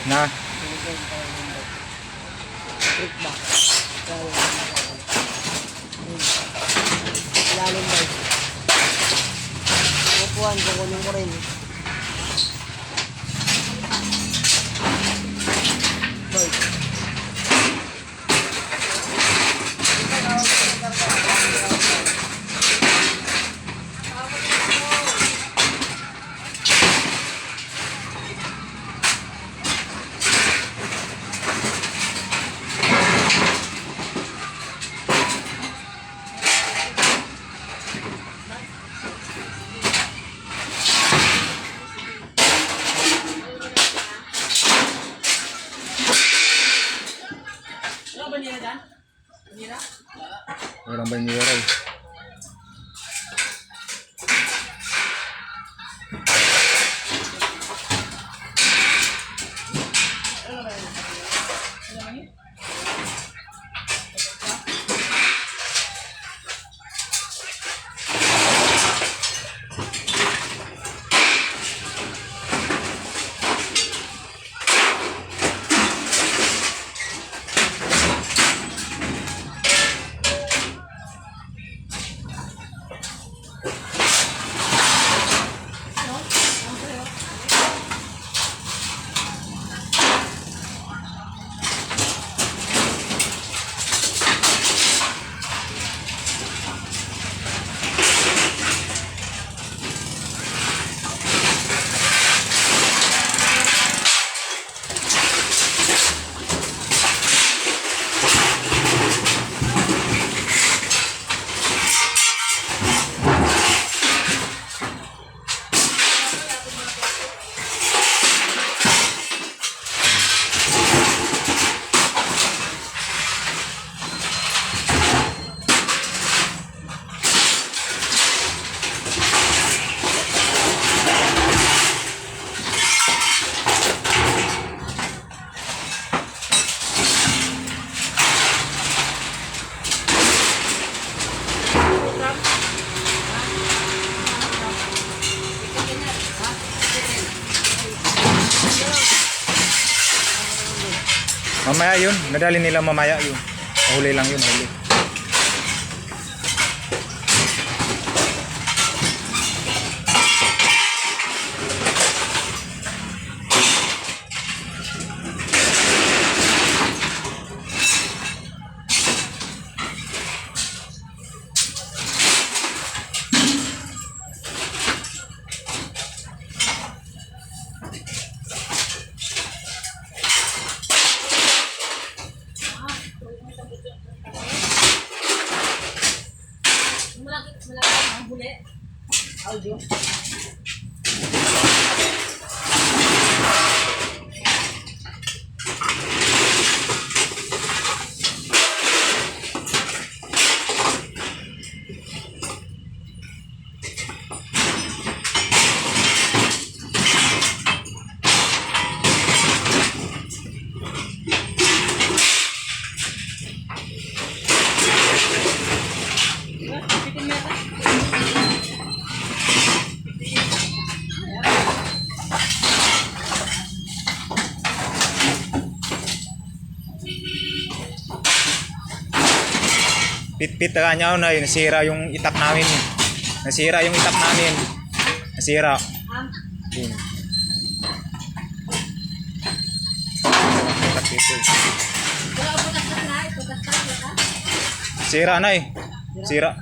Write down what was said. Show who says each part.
Speaker 1: Na?
Speaker 2: Trick ba? Ilalim ba? Upuan, kukunin ko rin. Boy.
Speaker 1: Walang banyera eh. Mamaya yun, nadali nila mamaya yun. Huli lang yun, huli.
Speaker 2: Malaki ang huli. Audio.
Speaker 1: Pit-pit ka niya na yun, nasira yung itak namin. Nasira yung itak namin. Nasira. Yun. Sira na eh. Sira.